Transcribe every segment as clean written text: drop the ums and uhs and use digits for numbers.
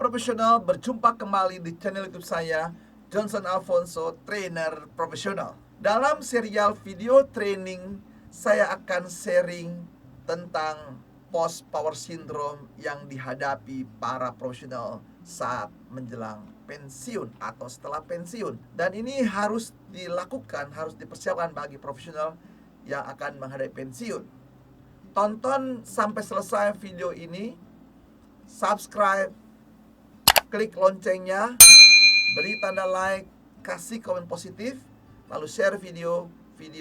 profesional, berjumpa kembali di channel YouTube saya, Johnson Alfonso, trainer profesional. Dalam serial video training, saya akan sharing tentang post power syndrome yang dihadapi para profesional saat menjelang pensiun atau setelah pensiun. Dan ini harus dilakukan, harus dipersiapkan bagi profesional yang akan menghadapi pensiun. Tonton sampai selesai video ini, subscribe, klik loncengnya, beri tanda like, kasih komen positif, lalu share video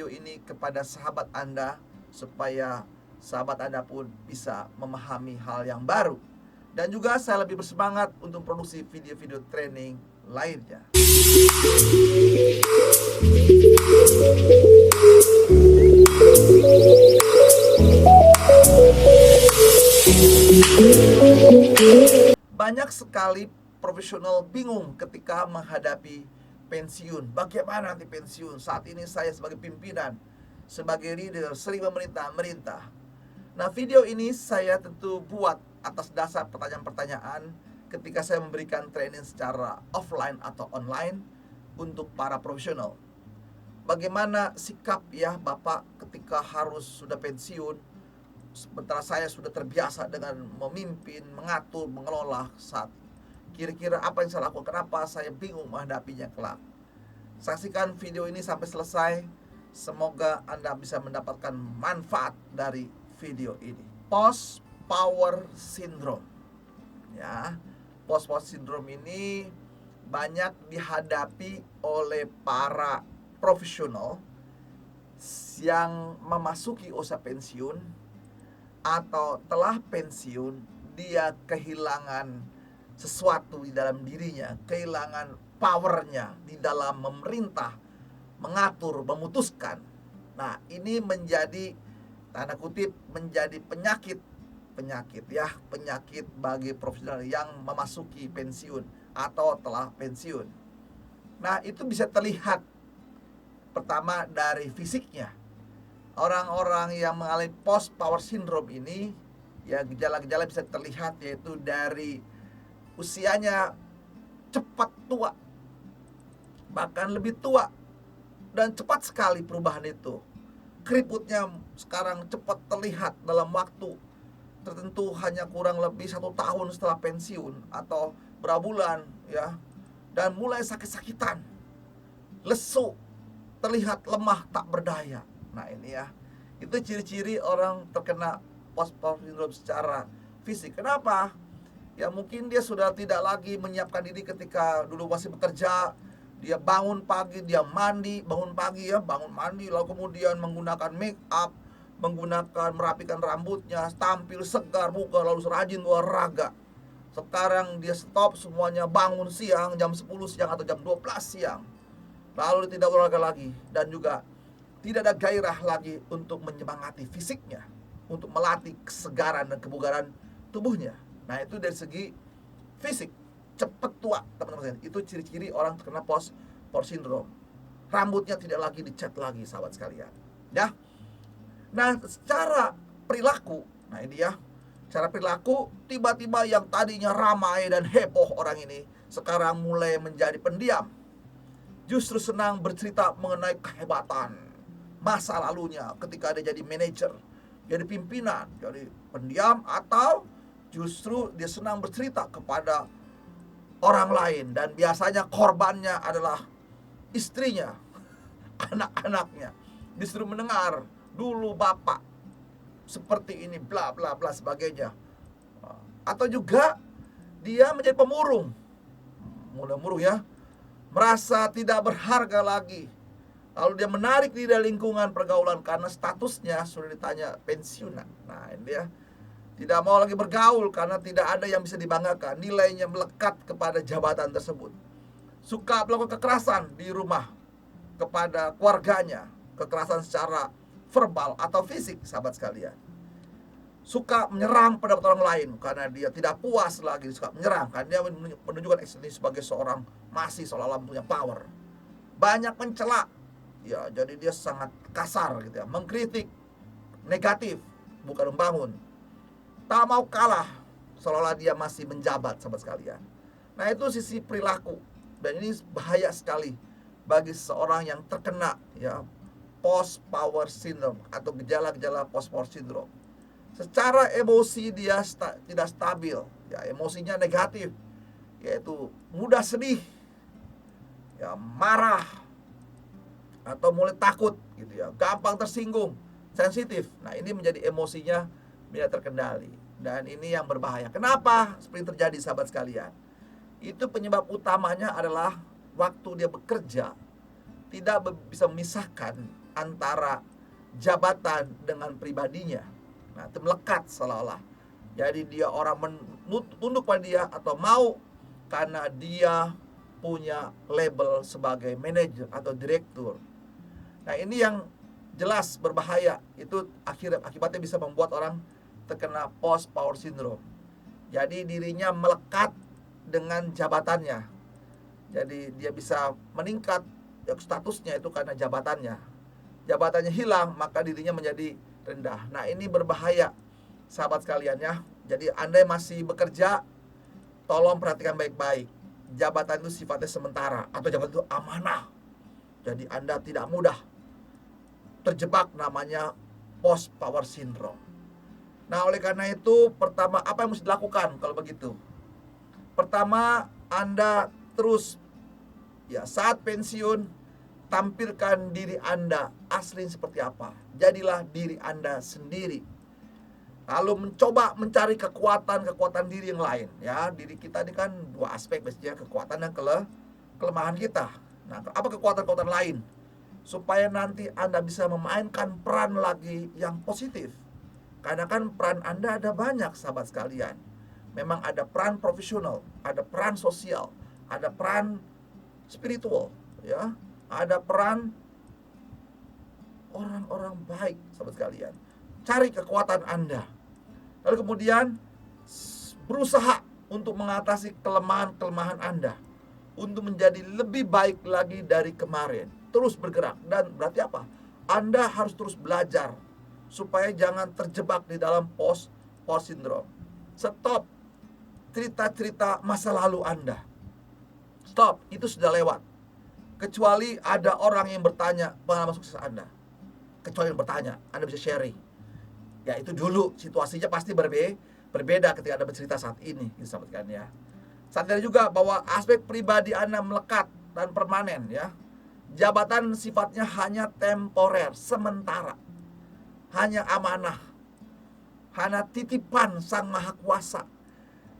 ini kepada sahabat Anda supaya sahabat Anda pun bisa memahami hal yang baru. Dan juga saya lebih bersemangat untuk produksi video-video training lainnya. Banyak sekali profesional bingung ketika menghadapi pensiun. Bagaimana nanti pensiun? Saat ini saya sebagai pimpinan, sebagai leader, sering merintah. Nah, video ini saya tentu buat atas dasar pertanyaan-pertanyaan ketika saya memberikan training secara offline atau online untuk para profesional. Bagaimana sikap ya Bapak ketika harus sudah pensiun, sementara saya sudah terbiasa dengan memimpin, mengatur, mengelola saat kira-kira apa yang saya lakukan, kenapa saya bingung menghadapinya kelak. Saksikan video ini sampai selesai. Semoga Anda bisa mendapatkan manfaat dari video ini. Post power syndrome. Ya, post power syndrome ini banyak dihadapi oleh para profesional yang memasuki usia pensiun atau telah pensiun. Dia kehilangan sesuatu di dalam dirinya, kehilangan powernya di dalam memerintah, mengatur, memutuskan. Nah, ini menjadi tanda kutip menjadi penyakit bagi profesional yang memasuki pensiun atau telah pensiun. Nah, itu bisa terlihat pertama dari fisiknya. Orang-orang yang mengalami post power syndrome ini, ya gejala-gejala bisa terlihat, yaitu dari usianya cepat tua, bahkan lebih tua, dan cepat sekali perubahan itu. Keriputnya sekarang cepat terlihat dalam waktu tertentu, hanya kurang lebih 1 tahun setelah pensiun atau berapa bulan ya, dan mulai sakit-sakitan, lesu, terlihat lemah tak berdaya. Nah, ini ya, itu ciri-ciri orang terkena post power syndrome secara fisik. Kenapa? Ya mungkin dia sudah tidak lagi menyiapkan diri ketika dulu masih bekerja. Dia bangun pagi, dia bangun mandi, lalu kemudian menggunakan make up, merapikan rambutnya, tampil segar muka, lalu rajin olahraga. Sekarang dia stop semuanya, bangun siang, jam 10 siang atau jam 12 siang. Lalu dia tidak olahraga lagi, dan juga tidak ada gairah lagi untuk menyemangati fisiknya, untuk melatih kesegaran dan kebugaran tubuhnya. Nah, itu dari segi fisik, cepat tua, teman-teman. Itu ciri-ciri orang terkena post power syndrome. Rambutnya tidak lagi dicat lagi, sahabat sekalian. Ya. Nah, secara perilaku, nah ini ya, cara perilaku, tiba-tiba yang tadinya ramai dan heboh orang ini sekarang mulai menjadi pendiam. Justru senang bercerita mengenai kehebatan masa lalunya ketika dia jadi manajer, jadi pimpinan, jadi pendiam, atau justru dia senang bercerita kepada orang lain, dan biasanya korbannya adalah istrinya, anak-anaknya. Disuruh mendengar, dulu bapak seperti ini, bla bla bla sebagainya. Atau juga dia menjadi pemurung, mulai murung ya, merasa tidak berharga lagi. Lalu dia menarik diri dari lingkungan pergaulan karena statusnya sudah ditanya pensiunan. Nah, ini dia tidak mau lagi bergaul karena tidak ada yang bisa dibanggakan. Nilainya melekat kepada jabatan tersebut. Suka melakukan kekerasan di rumah kepada keluarganya, kekerasan secara verbal atau fisik, sahabat sekalian. Suka menyerang pendapat orang lain karena dia tidak puas lagi, suka menyerang karena dia menunjukkan eksistensi sebagai seorang masih seolah-olah punya power. Banyak mencela, ya jadi dia sangat kasar gitu ya, mengkritik, negatif, bukan membangun. Tak mau kalah, seolah-olah dia masih menjabat, sahabat sekalian. Nah, itu sisi perilaku. Dan ini bahaya sekali bagi seseorang yang terkena ya post power syndrome atau gejala-gejala post power syndrome. Secara emosi dia tidak stabil, ya emosinya negatif, yaitu mudah sedih, ya marah, atau mulai takut gitu ya, gampang tersinggung, sensitif. Nah, ini menjadi emosinya tidak terkendali. Dan ini yang berbahaya. Kenapa seperti terjadi, sahabat sekalian? Itu penyebab utamanya adalah waktu dia bekerja tidak bisa memisahkan antara jabatan dengan pribadinya. Nah, itu melekat seolah-olah. Jadi dia orang tunduk pada dia atau mau karena dia punya label sebagai manajer atau direktur. Nah, ini yang jelas berbahaya. Itu akibatnya bisa membuat orang terkena post power syndrome. Jadi dirinya melekat dengan jabatannya. Jadi dia bisa meningkat statusnya itu karena jabatannya. Jabatannya hilang, maka dirinya menjadi rendah. Nah, ini berbahaya, sahabat sekalian ya. Jadi Anda yang masih bekerja, tolong perhatikan baik-baik. Jabatan itu sifatnya sementara, atau jabatan itu amanah. Jadi Anda tidak mudah terjebak namanya post power syndrome. Nah, oleh karena itu, pertama, apa yang mesti dilakukan kalau begitu? Pertama, Anda terus ya saat pensiun, tampilkan diri Anda asli seperti apa. Jadilah diri Anda sendiri. Lalu mencoba mencari kekuatan diri yang lain. Ya, diri kita ini kan dua aspek biasanya, kekuatan dan kelemahan kita. Nah, apa kekuatan lain? Supaya nanti Anda bisa memainkan peran lagi yang positif. Karena kan peran Anda ada banyak, sahabat sekalian. Memang ada peran profesional, ada peran sosial, ada peran spiritual, ya, ada peran orang-orang baik, sahabat sekalian. Cari kekuatan Anda. Lalu kemudian berusaha untuk mengatasi kelemahan-kelemahan Anda, untuk menjadi lebih baik lagi dari kemarin. Terus bergerak. Dan berarti apa? Anda harus terus belajar supaya jangan terjebak di dalam post syndrome. Stop cerita-cerita masa lalu Anda. Stop, itu sudah lewat. Kecuali ada orang yang bertanya pengalaman sukses Anda. Kecuali yang bertanya, Anda bisa sharing. Ya, itu dulu situasinya pasti berbeda ketika Anda bercerita saat ini, sahabat sekalian ya. Sadar juga bahwa aspek pribadi Anda melekat dan permanen ya. Jabatan sifatnya hanya temporer, sementara. Hanya amanah. Hanya titipan Sang Maha Kuasa.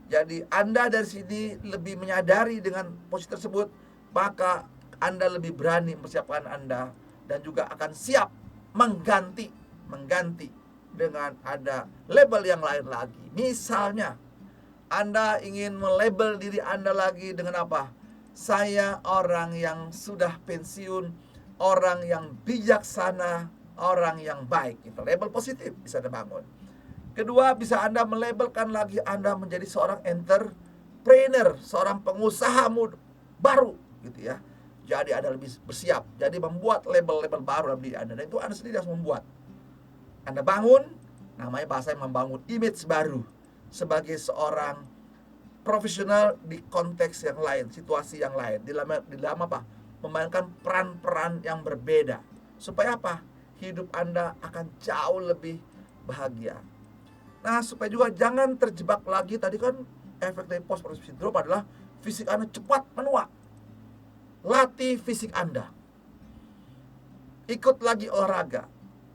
Jadi Anda dari sini lebih menyadari dengan posisi tersebut, maka Anda lebih berani mempersiapkan Anda dan juga akan siap mengganti dengan ada label yang lain lagi. Misalnya, Anda ingin melabel diri Anda lagi dengan apa? Saya orang yang sudah pensiun, orang yang bijaksana, orang yang baik. Itu label positif bisa dibangun. Kedua, bisa Anda melabelkan lagi Anda menjadi seorang entrepreneur, seorang pengusaha baru gitu ya. Jadi Anda lebih bersiap. Jadi membuat label-label baru dalam diri Anda. Dan itu Anda sendiri harus membuat. Anda bangun, namanya bahasa yang membangun image baru sebagai seorang profesional di konteks yang lain, situasi yang lain. Di dalam apa? Memainkan peran-peran yang berbeda. Supaya apa? Hidup Anda akan jauh lebih bahagia. Nah, supaya juga jangan terjebak lagi. Tadi kan efek dari post power syndrome adalah fisik Anda cepat menua. Latih fisik Anda. Ikut lagi olahraga.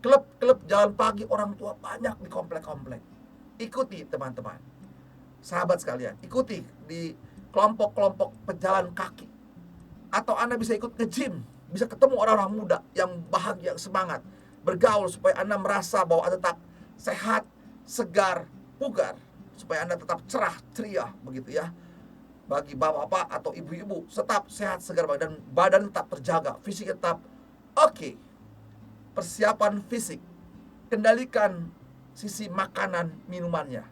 Klub jalan pagi orang tua banyak di komplek-komplek. Ikuti teman-teman. Sahabat sekalian, ikuti di kelompok-kelompok pejalan kaki. Atau Anda bisa ikut nge-gym. Bisa ketemu orang-orang muda yang bahagia, semangat. Bergaul supaya Anda merasa bahwa Anda tetap sehat, segar, bugar. Supaya Anda tetap cerah, ceria, begitu ya. Bagi bapak-bapak atau ibu-ibu, tetap sehat, segar, dan badan tetap terjaga, fisik tetap oke. Persiapan fisik. Kendalikan sisi makanan minumannya.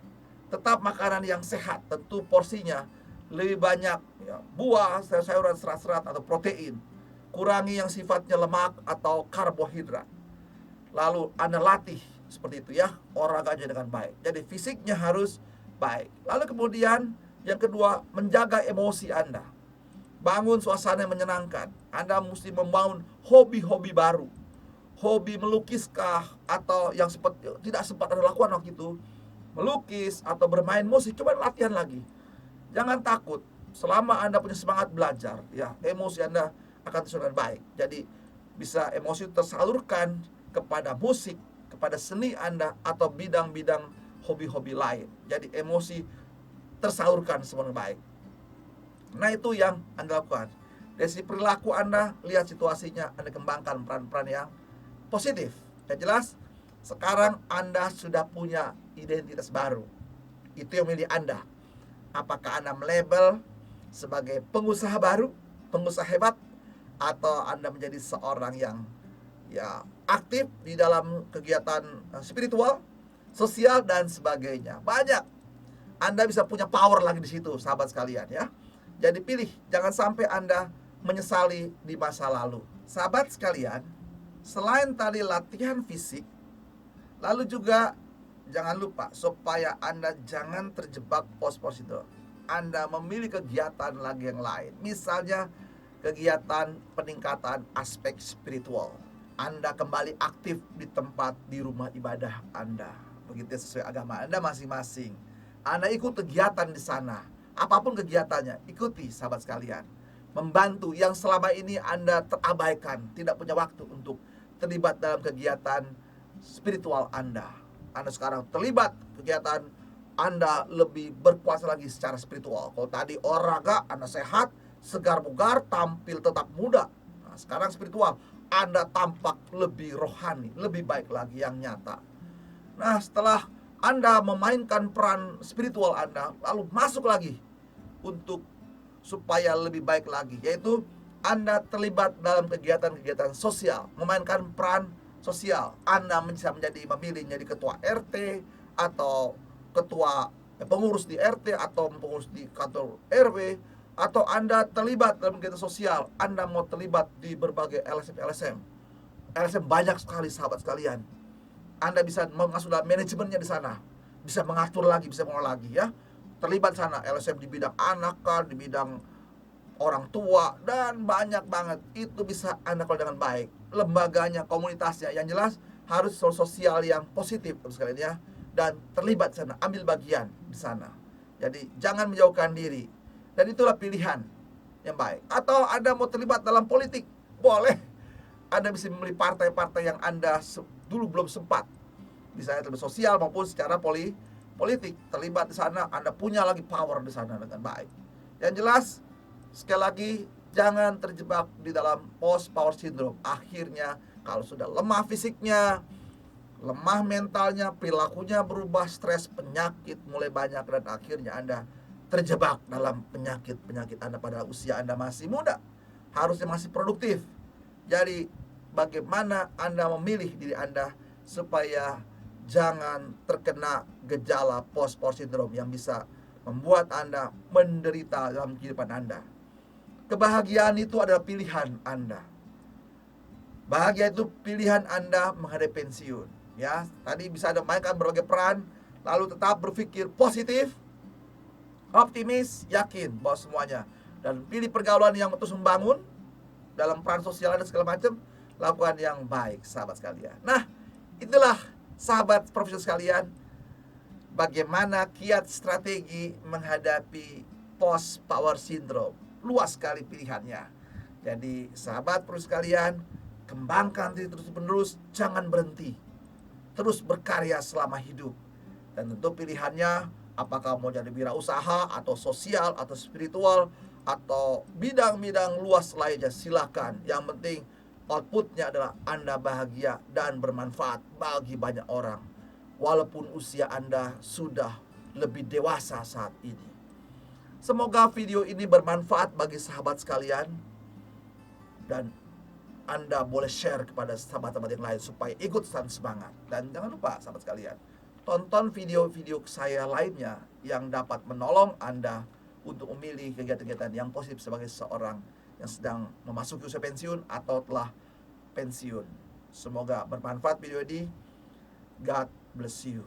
Tetap makanan yang sehat, tentu porsinya lebih banyak ya, buah, sayuran, serat-serat atau protein. Kurangi yang sifatnya lemak atau karbohidrat. Lalu Anda latih seperti itu ya, olahraganya dengan baik. Jadi fisiknya harus baik. Lalu kemudian Yang kedua, menjaga emosi Anda. Bangun suasana yang menyenangkan. Anda mesti membangun hobi-hobi baru. Hobi melukiskah, atau yang tidak sempat Anda lakukan waktu itu, melukis atau bermain musik, coba latihan lagi. Jangan takut. Selama Anda punya semangat belajar, ya, emosi Anda akan tersalurkan baik. Jadi bisa emosi tersalurkan kepada musik, kepada seni Anda, atau bidang-bidang hobi-hobi lain. Jadi emosi tersalurkan semua baik. Nah, itu yang Anda lakukan. Dari sisi perilaku Anda, lihat situasinya, Anda kembangkan peran-peran yang positif. Yang jelas, sekarang Anda sudah punya identitas baru. Itu yang milih Anda. Apakah Anda melabel sebagai pengusaha baru, pengusaha hebat, atau Anda menjadi seorang yang aktif di dalam kegiatan spiritual, sosial, dan sebagainya. Banyak. Anda bisa punya power lagi di situ, sahabat sekalian, ya. Jadi pilih, jangan sampai Anda menyesali di masa lalu. Sahabat sekalian, selain tadi latihan fisik, lalu juga jangan lupa supaya Anda jangan terjebak post-post itu. Anda memilih kegiatan lagi yang lain. Misalnya kegiatan peningkatan aspek spiritual. Anda kembali aktif di tempat, di rumah ibadah Anda. Begitu sesuai agama Anda masing-masing. Anda ikut kegiatan di sana. Apapun kegiatannya, ikuti, sahabat sekalian. Membantu yang selama ini Anda terabaikan, tidak punya waktu untuk terlibat dalam kegiatan spiritual Anda. Anda sekarang terlibat kegiatan, Anda lebih berkuasa lagi secara spiritual. Kalau tadi olahraga, Anda sehat, segar bugar, tampil tetap muda. Nah, sekarang spiritual, Anda tampak lebih rohani, lebih baik lagi, yang nyata. Nah, setelah Anda memainkan peran spiritual Anda, lalu masuk lagi untuk supaya lebih baik lagi, yaitu Anda terlibat dalam kegiatan-kegiatan sosial, memainkan peran sosial. Anda bisa memilih menjadi ketua RT, atau ketua pengurus di RT, atau pengurus di kantor RW, atau Anda terlibat dalam kegiatan sosial. Anda mau terlibat di berbagai LSM. LSM banyak sekali, sahabat sekalian. Anda bisa masuk dalam manajemennya di sana, bisa mengatur lagi, bisa mengolah lagi, ya. Terlibat sana, LSM di bidang anak kan, di bidang orang tua, dan banyak banget. Itu bisa Anda kelola dengan baik. Lembaganya, komunitasnya, yang jelas harus sosial yang positif, sekalian, ya. Dan terlibat sana, ambil bagian di sana. Jadi jangan menjauhkan diri. Dan itulah pilihan yang baik. Atau Anda mau terlibat dalam politik, boleh. Anda bisa memilih partai-partai yang Anda dulu belum sempat, bisa terlibat sosial maupun secara politik. Terlibat di sana, Anda punya lagi power di sana dengan baik. Yang jelas, sekali lagi, jangan terjebak di dalam post power syndrome. Akhirnya kalau sudah lemah fisiknya, lemah mentalnya, perilakunya berubah, stres, penyakit mulai banyak, dan akhirnya Anda terjebak dalam penyakit Anda pada usia Anda masih muda. Harusnya masih produktif. Jadi bagaimana Anda memilih diri Anda supaya jangan terkena gejala post-power syndrome yang bisa membuat Anda menderita dalam kehidupan Anda. Kebahagiaan itu adalah pilihan Anda. Bahagia itu pilihan Anda menghadapi pensiun. Ya, tadi bisa Anda mainkan berbagai peran, lalu tetap berpikir positif, optimis, yakin bahwa semuanya, dan pilih pergaulan yang terus membangun dalam peran sosial dan segala macam. Lakukan yang baik, sahabat sekalian. Nah, itulah sahabat profesional sekalian, bagaimana kiat strategi menghadapi post power syndrome. Luas sekali pilihannya. Jadi sahabat profesional sekalian, kembangkan diri terus-menerus, jangan berhenti. Terus berkarya selama hidup. Dan tentu pilihannya, apakah mau jadi wirausaha, atau sosial, atau spiritual, atau bidang-bidang luas lainnya, silakan. Yang penting outputnya adalah Anda bahagia dan bermanfaat bagi banyak orang, walaupun usia Anda sudah lebih dewasa saat ini. Semoga video ini bermanfaat bagi sahabat sekalian, dan Anda boleh share kepada sahabat-sahabat yang lain supaya ikut semangat. Dan jangan lupa, sahabat sekalian, tonton video-video saya lainnya yang dapat menolong Anda untuk memilih kegiatan-kegiatan yang positif sebagai seorang yang sedang memasuki usia pensiun atau telah pensiun. Semoga bermanfaat video ini. God bless you.